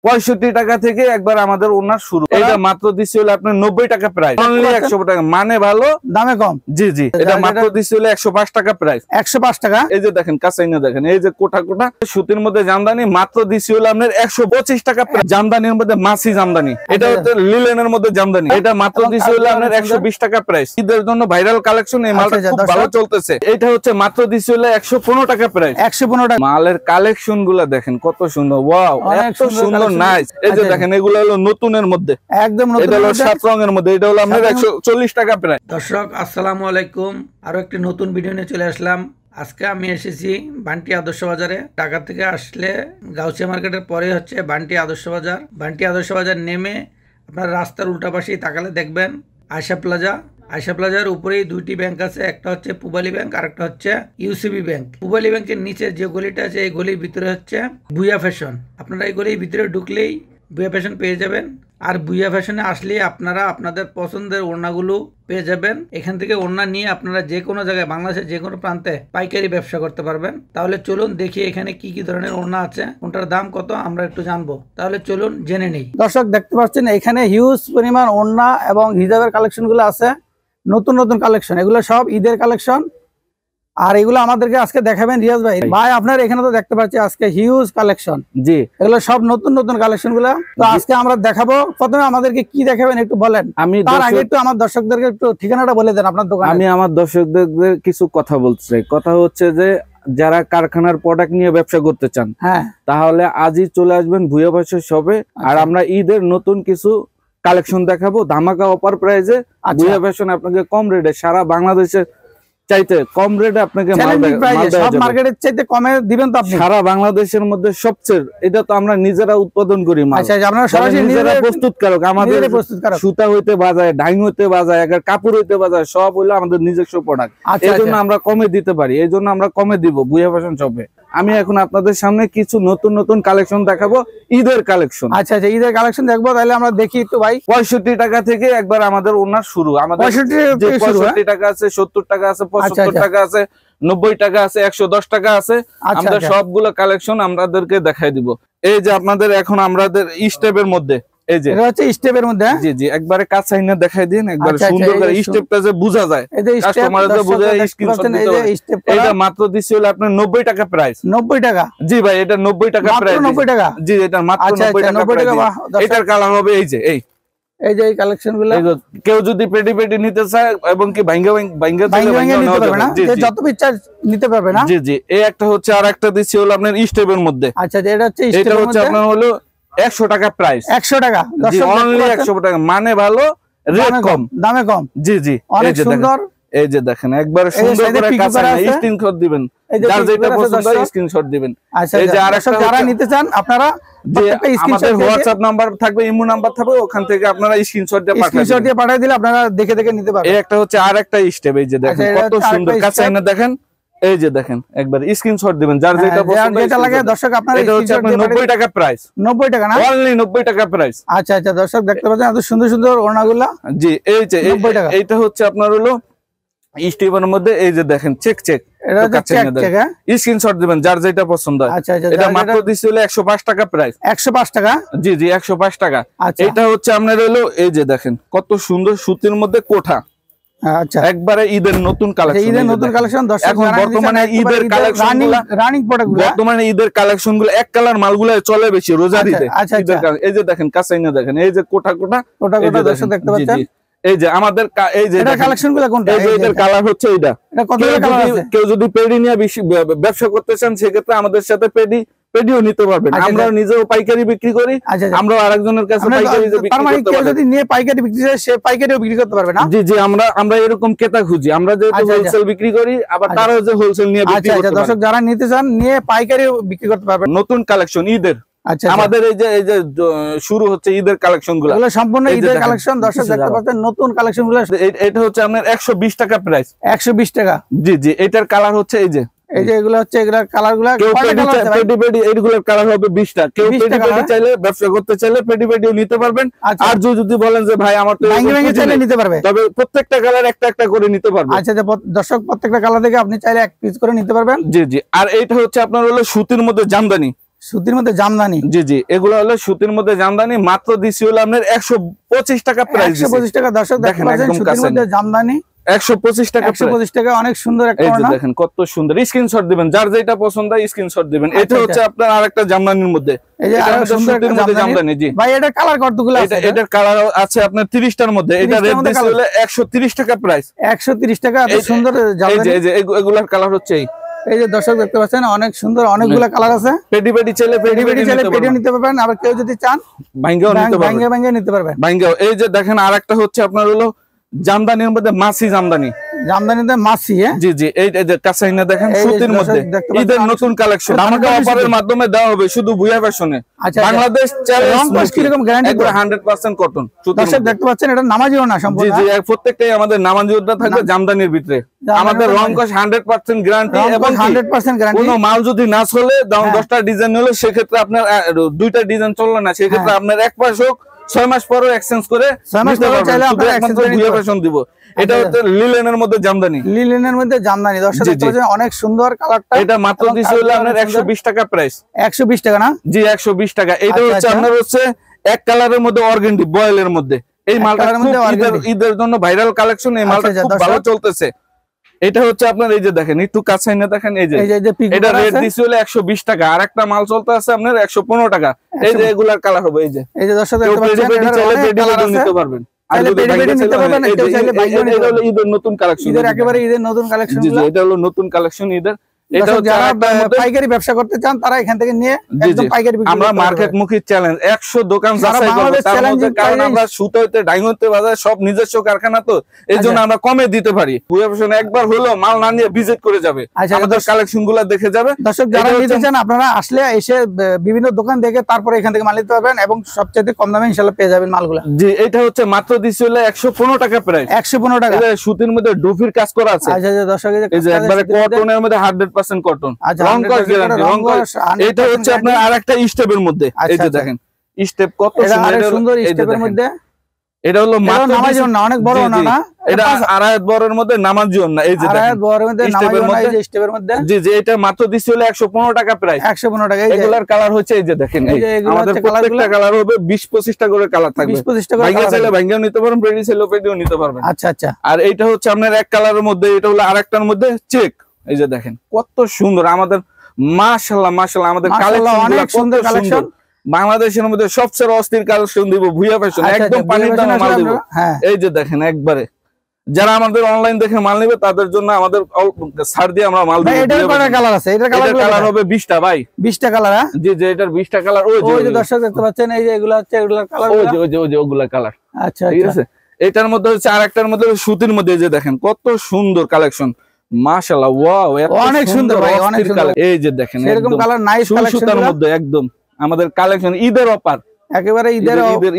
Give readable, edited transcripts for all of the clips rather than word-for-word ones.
65 টাকা থেকে একবার আমাদের ওনার শুরু। এটা মাত্র দিচ্ছি হলো আপনার 90 টাকা প্রাইস, অনলি 100 টাকা, মানে ভালো দামে কম। জি জি, এটা মাত্র দিচ্ছি হলো 105 টাকা প্রাইস, 105 টাকা। এই যে দেখেন কাঁচাইনা দেখেন, এই যে কোটা কোটা সুতির মধ্যে জামদানি, মাত্র দিচ্ছি হলো আপনার 125 টাকা প্রাইস। জামদানির মধ্যে মাছি জামদানি, এটা হচ্ছে লিলেনের মধ্যে জামদানি, এটা মাত্র দিচ্ছি হলো আপনার 120 টাকা প্রাইস। ঈদের জন্য ভাইরাল কালেকশন, এই মালটা খুব ভালো চলতেছে। এটা হচ্ছে মাত্র দিচ্ছি হলো 115 টাকা প্রাইস, 115 টাকা। মালের কালেকশন গুলা দেখেন কত সুন্দর, ওয়াও এত সুন্দর, নাইস। এই যে দেখেন এগুলো হলো নতুনের মধ্যে, একদম নতুন, এটা হলো 7 রঙের মধ্যে, এটা হলো আপনার 140 টাকা প্রাইস। দর্শক আসসালামু আলাইকুম, আরো একটি নতুন ভিডিও নিয়ে চলে আসলাম। আজকে আমি এসেছি বান্টি আদর্শ বাজারে। ঢাকা থেকে আসলে গাউসিয়া মার্কেটের পরে হচ্ছে বান্টি আদর্শ বাজার। বান্টি আদর্শ বাজার নেমে আপনার রাস্তার উল্টা পাশেই তাকালে দেখবেন আয়শা প্লাজা। আয়শা প্লাজার উপরেই দুইটি ব্যাংক আছে, একটা হচ্ছে পূবালী ব্যাংক আর একটা হচ্ছে ইউসিবি ব্যাংক। পূবালী ব্যাংকের নিচে যে গলিটা আছে এই গলির ভিতরে হচ্ছে বুয়া ফ্যাশন। আপনারা এই গলির ভিতরে ঢুকলেই বুয়া ফ্যাশন পেয়ে যাবেন। আর বুয়া ফ্যাশনে আসলে আপনারা আপনাদের পছন্দের ওড়নাগুলো পেয়ে যাবেন। এখান থেকে ওড়না নিয়ে আপনারা যে কোনো জায়গায় বাংলাদেশের যে কোনো প্রান্তে পাইকারি ব্যবসা করতে পারবেন। তাহলে চলুন দেখি এখানে কি কি ধরনের ওড়না আছে, কোনটার দাম কত আমরা একটু জানবো। তাহলে চলুন জেনে নেই। দর্শক দেখতে পাচ্ছেন এখানে হিউজ পরিমাণ ওড়না এবং হিজাবের কালেকশন গুলো আছে, নতুন নতুন কালেকশন, এগুলো সব ঈদের কালেকশন। আর এগুলো আমাদেরকে আজকে দেখাবেন রিয়াজ ভাই। ভাই আপনার এখানে তো দেখতে পাচ্ছি আজকে হিউজ কালেকশন, জি এগুলো সব নতুন নতুন কালেকশন গুলো। তো আজকে আমরা দেখাবো, প্রথমে আমাদেরকে কি দেখাবেন একটু বলেন। আমি তার আগে একটু আমার দর্শকদেরকে একটু ঠিকানাটা বলে দেন আপনার দোকান। আমি আমার দর্শকদের কিছু কথা বলতে চাই। কথা হচ্ছে যে যারা কারখানার প্রোডাক্ট নিয়ে ব্যবসা করতে চান, হ্যাঁ, তাহলে আজই চলে আসবেন ভুয়া ভাষা শপে। আর আমরা ঈদের নতুন কিছু কালেকশন দেখাবো ধামাকা অফার প্রাইজে। ভুয়া ফ্যাশন আপনাকে কম রেটে, সারা বাংলাদেশে চাইতে কম রেটে আপনাকে সব মার্কেটের চাইতে কমে দিবেন তো আপনি, সারা বাংলাদেশের মধ্যে সবচেয়ে। এটা তো আমরা নিজেরা উৎপাদন করি, আপনারা সরাসরি নিজেরা প্রস্তুতকারক। আমাদের সুতা হইতে বাজায়, ডাইং হইতে বাজায়, কাপড় হইতে বাজায়, সব হইলো আমাদের নিজস্ব প্রোডাক্ট। এই জন্য আমরা কমে দিতে পারি, এই জন্য আমরা কমে দিব ভুয়া ফ্যাশন শপে। আমি এখন আপনাদের সামনে কিছু নতুন নতুন কালেকশন দেখাবো, ঈদের কালেকশন। আচ্ছা আচ্ছা, ঈদের কালেকশন দেখবো, তাহলে আমরা দেখি একটু ভাই। 65 টাকা থেকে একবার আমাদের ওনার শুরু। আমাদের 65 টাকা আছে, 70 টাকা আছে, 75 টাকা আছে, 90 টাকা আছে, 110 টাকা আছে। আমরা সবগুলো কালেকশন আপনাদেরকে দেখাই দিব। এই যে আপনাদের এখন আমাদের স্টেপের মধ্যে, এই যে এটা হচ্ছে স্টেপের মধ্যে, জি জি একবারে কাছাইনা দেখাই দিন, একবারে সুন্দর করে স্টেপটা যে বোঝা যায়, কাস্টমারদের বোঝা যায়, স্ক্রিনশট দিতে হবে। এটা মাত্র দিছি হলো আপনার 90 টাকা প্রাইস, 90 টাকা। জি ভাই, এটা 90 টাকা প্রাইস, 90 টাকা। জি এটা মাত্র 90 টাকা প্রাইস। এটার কালার হবে এই যে এই যে এই কালেকশনগুলো। কেউ যদি পেডি পেডি নিতে চায় এবং কি ভাঙ্গা ভাঙ্গা নিতে পারবে না, যে যত ইচ্ছা নিতে পারবে না। জি জি, এই একটা হচ্ছে, আর একটা দিছি হলো আপনার স্টেপের মধ্যে। আচ্ছা, এটা হচ্ছে এটা হচ্ছে আপনার হলো 100 টাকা প্রাইস, 100 টাকা, অনলি 100 টাকা, মানে ভালো রেট কম, দামে কম। জি জি, অনেক সুন্দর। এই যে দেখেন একবার সুন্দর করে কাছাইনা স্ক্রিনশট দিবেন, যার যেটা পছন্দ স্ক্রিনশট দিবেন। আচ্ছা, এই যে আরেকটা যারা নিতে চান আপনারা আমাদের হোয়াটসঅ্যাপ নাম্বার থাকবে, ইমো নাম্বার থাকবে, ওখান থেকে আপনারা স্ক্রিনশট দিয়ে পাঠিয়ে দিলে আপনারা দেখে দেখে নিতে পারবেন। এই একটা হচ্ছে, আর একটা স্টেপ, এই যে দেখেন কত সুন্দর কাছাইনা দেখেন। এই যে দেখেন একবার স্ক্রিনশট দিবেন, যার যেটা পছন্দ যেটা লাগে। দর্শক আপনারা এটা হচ্ছে আপনার 90 টাকা প্রাইস, 90 টাকা না, অনলি 90 টাকা প্রাইস। আচ্ছা আচ্ছা, দর্শক দেখতে পাচ্ছেন এত সুন্দর সুন্দর ওড়নাগুলা। জি, এই যে 90 টাকা। এইটা হচ্ছে আপনার হলো স্টিভের মধ্যে, এই যে দেখেন চেক চেক, এটা চেক চেক, স্ক্রিনশট দিবেন যার যেটা পছন্দ হয়। আচ্ছা আচ্ছা, এটা মাত্র দিছি হলো 105 টাকা প্রাইস, 105 টাকা। জি জি 105 টাকা। এটা হচ্ছে আপনার হলো, এই যে দেখেন কত সুন্দর সুতির মধ্যে কোঠা। আচ্ছা, একবারে ঈদের নতুন কালেকশন, ঈদের নতুন কালেকশন। এখন বর্তমানে ঈদের কালেকশন, রানিং প্রোডাক্ট, বর্তমানে ঈদের কালেকশন গুলো এক কালার মালগুলো চলে বেশি রোজারিতে। এই যে দেখেন কাছাইনা দেখেন, এই যে কোটা কোটা কোটা কোটা, দর্শক দেখতে পাচ্ছেন। এই যে আমাদের এই যে কালেকশনগুলো কোনটা, এটার কালার হচ্ছে এটা। কেউ যদি পেডি নিয়ে ব্যবসা করতে চান, সেক্ষেত্রে আমাদের সাথে পেডিও নিতে পারবেন। আমরা নিজেও পাইকারি বিক্রি করি, আমরা আরেকজনের কাছে পাইকারি বিক্রি করতে পারি। যদি নিয়ে পাইকারি বিক্রি করে, সে পাইকারিও বিক্রি করতে পারবে না। জি জি, আমরা এরকম ক্রেতা খুঁজি। আমরা যেহেতু হোলসেল বিক্রি করি, আবার তারাও যে হোলসেল নিয়ে বিক্রি করতে পারে। দর্শক যারা নিতে চান, নিয়ে পাইকারিও বিক্রি করতে পারবেন। নতুন কালেকশন ঈদের, আমাদের এই যে শুরু হচ্ছে ঈদের কালেকশন গুলো, সম্পূর্ণ ঈদের কালেকশন। দর্শক দেখতে পাচ্ছেন নতুন কালেকশন গুলো। এটা হচ্ছে আপনার 120 টাকা প্রাইস, 120 টাকা। জি জি, এটার কালার হচ্ছে এই যে, এই যে এগুলো হচ্ছে, এগুলা কালার গুলা এইগুলোর কালার হবে 20টা। কেউ পেডি চাইলে, ব্যবসা করতে চাইলে পেডিও নিতে পারবেন। আর যদি বলেন যে ভাই আমার তো চাইলে নিতে পারবে, তবে প্রত্যেকটা কালার একটা একটা করে নিতে পারবে। আচ্ছা, দর্শক প্রত্যেকটা কালার থেকে আপনি চাইলে এক পিস করে নিতে পারবেন। জি জি। আর এইটা হচ্ছে আপনার হলো সুতির মধ্যে জামদানি, সুতির মধ্যে জামদানি। জি জি, এগুলো হলো সুতির মধ্যে জামদানি, মাত্র দিছি হলো আপনার 125 টাকা প্রাইস। 125 টাকা। দর্শক দেখেন সুতির মধ্যে জামদানি 125 টাকা। 125 টাকা, অনেক সুন্দর একটা ওড়না। দেখেন কত সুন্দর, স্ক্রিনশট দিবেন, যার যেটা পছন্দ হয় স্ক্রিনশট দিবেন। এটা হচ্ছে আপনার আরেকটা জামদানির মধ্যে, এই যে আরেকটা সুন্দর একটা জামদানি। জি ভাই, এটা কালার কতগুলো আছে? এটার কালার আছে আপনার 30টার মধ্যে। এটা রেট দিছি হলো 130 টাকা প্রাইস। 130 টাকা, এত সুন্দর জামদানি। এই যে এগুলার কালার হচ্ছে এই যে দর্শক দেখতে পাচ্ছেন অনেক সুন্দর, অনেকগুলো কালার আছে। পেডি চাইলে পেডিও নিতে পারবেন, আবার কেউ যদি চান ভাঙ্গাও নিতে পারবেন, ভাঙ্গা নিতে পারবেন। ভাঙ্গাও। এই যে দেখেন আরেকটা হচ্ছে আপনার হলো জামদানির মধ্যে মাছি জামদানি। জামদানিতে মাছি, জি জি, এই যে কাছাইনা দেখেন সুতির মধ্যে ঈদের নতুন কালেকশন আমাদের অফারের মাধ্যমে দেওয়া হবে শুধু ভুয়া ফ্যাশনে। বাংলাদেশ চ্যালেঞ্জ কিরকম গ্যারান্টি? 100% কটন। দর্শক দেখতে পাচ্ছেন এটা নামাজি ওড়না সম্পূর্ণ। জি জি, প্রত্যেকটাই আমাদের নামাজি ওড়না থাকবে জামদানির ভিতরে। আমাদের রং কস 100% গ্যারান্টি এবং 100% গ্যারান্টি। কোনো মাল যদি না চলে, 10টা ডিজাইন হলো সেক্ষেত্রে আপনার 2টা ডিজাইন চললো না, সেক্ষেত্রে আপনার এক পাশ হোক 6 মাস পরে এক্সচেঞ্জ করে 6 মাস পরে চাইলে আপনারা এক্সচেঞ্জ করে ভুয়া ফ্যাশন দিব। এটা হচ্ছে লিলেনের মধ্যে জামদানি। লিলেনের মধ্যে জামদানি। দর্শক দেখতে পাচ্ছেন অনেক সুন্দর কালারটা। এটা মাত্র দিছি হলো আপনার 120 টাকা প্রাইস। 120 টাকা না? জি 120 টাকা। এটা হচ্ছে আপনার হচ্ছে এক কালারের মধ্যে অর্গানডি বয়েলের মধ্যে। এই মালটা ঈদের জন্য ভাইরাল কালেকশন, এই মালটা খুব ভালো চলতেছে। এটা হচ্ছে আপনার এই যে দেখেন একটু কাছে এনে দেখেন, এই যে এটা রেট দিছি হলো 120 টাকা। আর একটা মাল চলতে আছে আপনার 115 টাকা। এই যে এগুলার কালার হবে, এই যে দর্শক দেখতে পাচ্ছেন এটা কালার নিতে পারবেন। আর যদি নিতে পারবেন, কেউ চাইলে বাইরে নিতে পারবেন। ঈদের নতুন কালেকশন, ঈদের একেবারে ঈদের নতুন কালেকশন। জি জি, এটা হলো নতুন কালেকশন ঈদের। এটা যারা পাইকারি ব্যবসা করতে চান তারা এখান থেকে নিয়ে একদম পাইকারি বিক্রি। আমরা মার্কেট মুখী চ্যালেঞ্জ 100 দোকান যাচাই করব, তার মধ্যে কারণ আমরা সুতো হইতে ডাইং হইতে বাজার সব নিজস্ব কারখানা, তো এইজন্য আমরা কমে দিতে পারি। ভুয়া ফ্যাশন একবার হলো মাল না নিয়ে ভিজিট করে যাবে, আমাদের কালেকশনগুলো দেখে যাবে। দর্শক যারা নিতে চান আপনারা আসলে এসে বিভিন্ন দোকান দেখে তারপরে এখান থেকে মাল নিতে পারবেন এবং সবচেয়ে কম দামে ইনশাআল্লাহ পেয়ে যাবেন মালগুলো। জি, এটা হচ্ছে মাত্র দিছি হলো 115 টাকা প্রাইস। 115 টাকা। এটা সুতির মধ্যে ডুফির কাজ করা আছে। আচ্ছা আচ্ছা দর্শক, এই যে একবারে কটনের মধ্যে 100% কটন। রং কস গ্যারান্টি, রং কস। এটা হচ্ছে আপনার আরেকটা স্টেপের মধ্যে, এই যে দেখেন স্টেপ কত সুন্দর স্টেপের মধ্যে। এটা হলো মাত্র নামাজি ওড়না, অনেক বড় ওড়না না? এটা আড়াই বড়ের মধ্যে নামাজি ওড়না, এই যে দেখেন বড়ের মধ্যে নামাজি ওড়না, এই যে স্টেপের মধ্যে। জি জি, এটা মাত্র দিছি হলো 115 টাকা প্রাইস। 115 টাকা। এগুলার কালার হচ্ছে এই যে দেখেন, আমাদের প্রত্যেকটা কালার হবে 20-25টা করে কালার থাকবে। 20-25টা করে ভাঙ্গা চাইলে ভাঙ্গাও নিতে পারবেন, পেডি চাইলে পেডিও নিতে পারবেন। আচ্ছা আচ্ছা। আর এইটা হচ্ছে আপনার এক কালারের মধ্যে, এটা হলো আরেকটার মধ্যে চেক। এই যে দেখেন কত সুন্দর আমাদের, মাশাআল্লাহ মাশাআল্লাহ, আমাদের কালেকশন অনেক সুন্দর কালেকশন। বাংলাদেশের মধ্যে সবচেয়ে অস্থির কালেকশন দিব ভুয়া ফ্যাশন, একদম পানির দামে মাল দিব। এই যে দেখেন একবারে যারা আমাদের অনলাইন দেখে মাল নেবে তাদের জন্য আমাদের ছাড় দিয়ে আমরা মাল দিব। এটার কয়টা কালার আছে? এটার কালার হবে 20টা ভাই। 20টা কালার? হ্যাঁ জি জি, এটার 20টা কালার। ওই যে দর্শক দেখতে পাচ্ছেন, এই যে এগুলা হচ্ছে এগুলার কালার, ওই যে ওগুলা কালার। আচ্ছা ঠিক আছে। এটার মধ্যে হচ্ছে আরেকটার মধ্যে সুতির মধ্যে, যে দেখেন কত সুন্দর কালেকশন, মাশাআল্লাহ, ওয়াও, অনেক সুন্দর ভাই, অনেক সুন্দর। এই যে দেখেন এরকম কালার নাইস কালেকশনের মধ্যে একদম আমাদের কালেকশন ঈদের অফার, একেবারে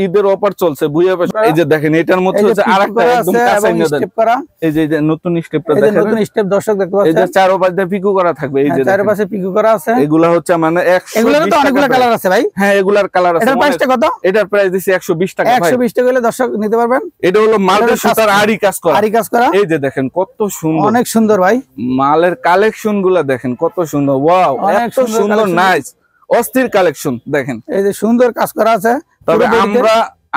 ঈদের অফার চলছে ভুয়া ফ্যাশন। এই যে দেখেন এটার মধ্যে হচ্ছে আরেকটা একদম কাঁচা স্টেপ করা, এই যে নতুন স্টেপটা দেখেন, নতুন স্টেপ দর্শক দেখতে পাচ্ছেন। এই যে চারপাশে পিকো করা থাকবে, এই যে চারপাশে পিকো করা আছে। এগুলা হচ্ছে মানে 100, এগুলার তো অনেকগুলো কালার আছে ভাই। হ্যাঁ এগুলার কালার আছে। এটার প্রাইসটা কত? এটার প্রাইস দিছি 120 টাকা ভাই। 120 টাকা হলে দর্শক নিতে পারবেন। এটা হলো মালের সুতার আড়ি কাজ করা, এই যে দেখেন কত সুন্দর, অনেক সুন্দর ভাই। মালের কালেকশন গুলা দেখেন কত সুন্দর, ওয়াও, এত সুন্দর, নাইস, অস্থির কালেকশন দেখেন। এই যে সুন্দর কাজ করা আছে। তবে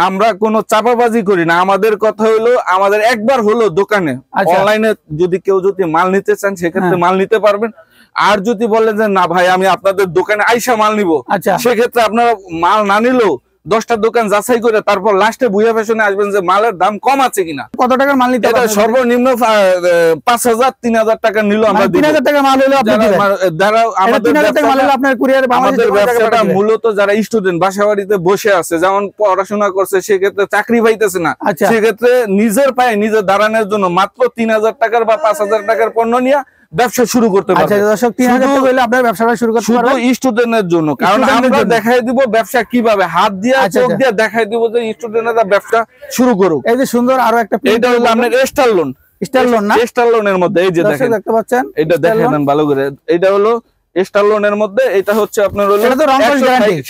আমরা কোনো চাপাবাজি করি না, আমাদের কথা হলো আমাদের একবার হলো দোকানে অনলাইনে যদি কেউ যদি মাল নিতে চান সেক্ষেত্রে মাল নিতে পারবেন। আর যদি বলেন যে না ভাই আমি আপনাদের দোকানে আইসা মাল নিবো, সেক্ষেত্রে আপনারা মাল না নিলেও 10টা দোকান যাচাই করে তারপর লাস্টে ভুয়া ফ্যাশনে আসবেন যে মালের দাম কম আছে কিনা। কত টাকার মাল নিতে পারবেন? সর্বনিম্ন 5000-3000 টাকা নিলো আমরা 3000 টাকা মাল হলো আপনি দিবেন। যারা আমাদের 3000 টাকা মাল হলো আপনার কুরিয়ারে বাংলাদেশের ব্যবসাটা মূলত যারা স্টুডেন্ট বাসাবাড়িতে বসে আছে, যেমন পড়াশোনা করছে, সেক্ষেত্রে চাকরি পাইতেছে না, সেক্ষেত্রে নিজের পায়ে নিজে দাঁড়ানোর জন্য মাত্র 3000 টাকার বা 5000 টাকার পণ্য নিয়ে ব্যবসা শুরু করতে পারবে। আচ্ছা দর্শক, 3000 টাকা হলে আপনার ব্যবসাটা শুরু করতে পারবেন শুধু স্টুডেন্টের জন্য। কারণ আমরা দেখাই দিব ব্যবসা কিভাবে, হাত দিয়ে চোখ দিয়ে দেখাই দিব যে স্টুডেন্টরা ব্যবসা শুরু করুক। এই যে সুন্দর আরো একটা, এটা হলো আপনার স্টার লোন। স্টার লোন না? স্টার লোনের মধ্যে এই যে দেখেন, দেখতে পাচ্ছেন, এটা দেখেন ভালো করে, এটা হলো স্টার লোনের মধ্যে। এটা হচ্ছে আপনার হলো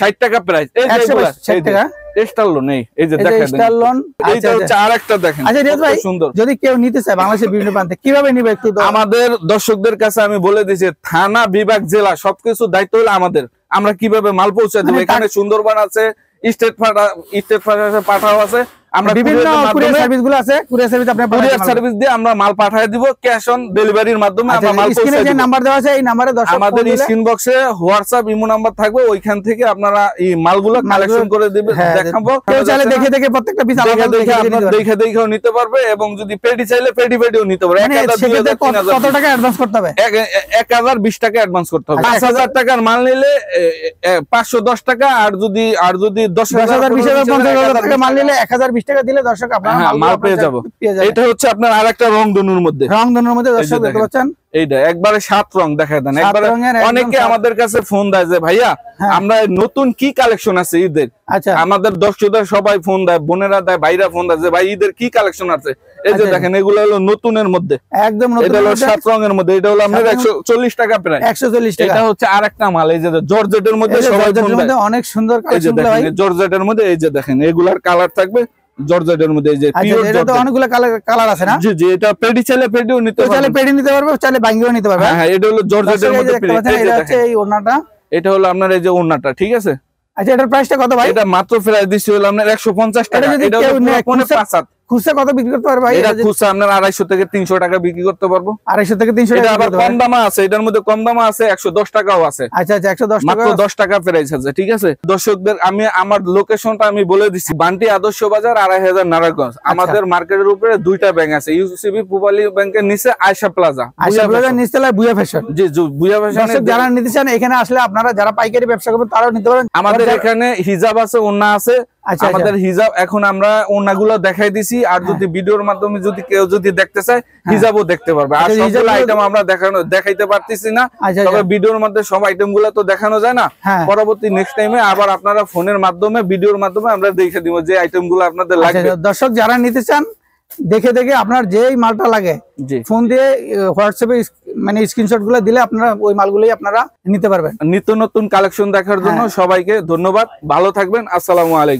60 টাকা প্রাইস। এই যে 60 টাকা স্টার লোন, এই যে দেখেন স্টার লোন। এইটা হচ্ছে আরেকটা দেখেন। আচ্ছা রিয়াজ ভাই, সুন্দর, যদি কেউ নিতে চায় বাংলাদেশের বিভিন্ন প্রান্তে কিভাবে নিবে একটু আমাদের দর্শকদের কাছে আমি বলে দিয়েছি, থানা বিভাগ জেলা সবকিছু দায়িত্ব হলো আমাদের। আমরা কিভাবে মাল পৌঁছে দেবো। এখানে সুন্দরবন আছে, স্টেট পাঠাও আছে, আমরা বিভিন্ন কুরিয়ার সার্ভিসগুলো আছে, কুরিয়ার সার্ভিস আপনি কুরিয়ার সার্ভিস দিয়ে আমরা মাল পাঠিয়ে দিব ক্যাশ অন ডেলিভারির মাধ্যমে। আমরা মাল পৌঁছে দেব। যে নাম্বার দেওয়া আছে এই নম্বরে দর্শক আমাদের স্ক্রিন বক্সে হোয়াটসঅ্যাপ ইমো নাম্বার থাকবে, ওইখান থেকে আপনারা এই মালগুলো কালেকশন করে দিবেন, দেখাবো। কেউ চাইলে দেখে দেখে প্রত্যেকটা পিস আলাদা দেখে দেখেও নিতে পারবে, এবং যদি পেডি চাইলে পেডিও নিতে পারবে। কত টাকা অ্যাডভান্স করতে হবে? 1020 টাকা অ্যাডভান্স করতে হবে। 5000 টাকার মাল নিলে 510 টাকা, আর যদি 10,000 20,000 টাকা মাল নিলে 1020 টাকা দিলে দর্শক আপনারা মাল পেয়ে যাবো। এটা হচ্ছে আপনার আরেকটা রংধনুর মধ্যে দর্শক দেখতে পাচ্ছেন, এইটা একবারে 7 রং দেখায় দেন একবারে। অনেকে আমাদের কাছে ফোন দেয় যে ভাইয়া আমরা নতুন কি কালেকশন আছে ঈদের। আচ্ছা, আমাদের দর্শকরা সবাই ফোন দেয়, বোনেরা দেয়, ভাইরা ফোন দেয় যে ভাই ঈদের কি কালেকশন আছে। এই যে দেখেন এগুলো হলো নতুনের মধ্যে, একদম নতুন, এটা হলো 7 রঙের মধ্যে। এটা হলো আপনার 140 টাকা প্রায়, 140 টাকা। এটা হচ্ছে আরেকটা মাল, এই যে জর্জেটের মধ্যে সবাই ফোন দেয়, অনেক সুন্দর কালেকশন গুলো ভাই। জর্জেটের মধ্যে এই যে দেখেন এগুলার কালার থাকবে জর্জেটের মধ্যে, এই যে পিওর জর্জেট। এটা তো অনেকগুলো কালার আছে না? জি জি, এটা পেডি চাইলে পেডিও নিতে পারবে, চাইলে পেডি নিতে পারবে, চাইলে ভাঙ্গিও নিতে পারবে। হ্যাঁ, এটা হলো জর্জেটের মধ্যে। এটা হচ্ছে এই ওড়নাটা, এটা হলো আপনার এই যে ওড়নাটা, ঠিক আছে। আচ্ছা, এটার প্রাইসটা কত ভাই? এটা মাত্র প্রাইস দিছি হলো আপনার 150 টাকা। এটা হলো 5 খুচরা কত বিক্রি করতে পারবে ভাই? এটা খুচরা আপনার 250 থেকে 300 টাকা বিক্রি করতে পারবো। 250 থেকে 300 এটা টাকা। আবার কম দামা আছে, এটার মধ্যে কম দামা আছে, 110 টাকাও আছে। আচ্ছা আচ্ছা, 110 টাকা, মাত্র 10 টাকা প্রাইস আছে, ঠিক আছে। দর্শকদের আমি আমার লোকেশনটা আমি বলে দিচ্ছি, বান্টি আদর্শ বাজার 2500 নারায়ণগঞ্জ। আমাদের মার্কেটের উপরে দুইটা ব্যাংক আছে, ইউসিবি পূবালী ব্যাংকের নিচে আয়শা প্লাজা, আয়শা প্লাজার নিচতলায় বুয়া ফ্যাশন। জি জি, বুয়া ফ্যাশন। যারা নিতে চান এখানে আসলে আপনারা যারা পাইকারি ব্যবসা করবেন তারাও নিতে পারেন। আমাদের এখানে হিজাব আছে, ওন্না আছে। আমাদের হিজাব এখন আমরা ওন্নাগুলো দেখাই দিছি, আর যদি ভিডিওর মাধ্যমে যদি কেউ যদি দেখতে চায় হিজাবও দেখতে পারবে। আর সবগুলো আইটেম আমরা দেখাইতে পারতেছি না, তবে ভিডিওর মধ্যে সব আইটেম গুলো তো দেখানো যায় না। পরবর্তী নেক্সট টাইমে আবার আপনারা ফোনের মাধ্যমে ভিডিওর মাধ্যমে আমরা দেখে দিব যে আইটেম গুলো আপনাদের লাগবে। দর্শক যারা নিতে চান দেখে দেখে আপনার যেই মালটা লাগে ফোন দিয়ে হোয়াটসঅ্যাপে মানে স্ক্রিনশট গুলো দিলে আপনারা ওই মালগুলোই আপনারা নিতে পারবেন। নিত্য নতুন কালেকশন দেখার জন্য সবাইকে ধন্যবাদ, ভালো থাকবেন, আসসালামু আলাইকুম।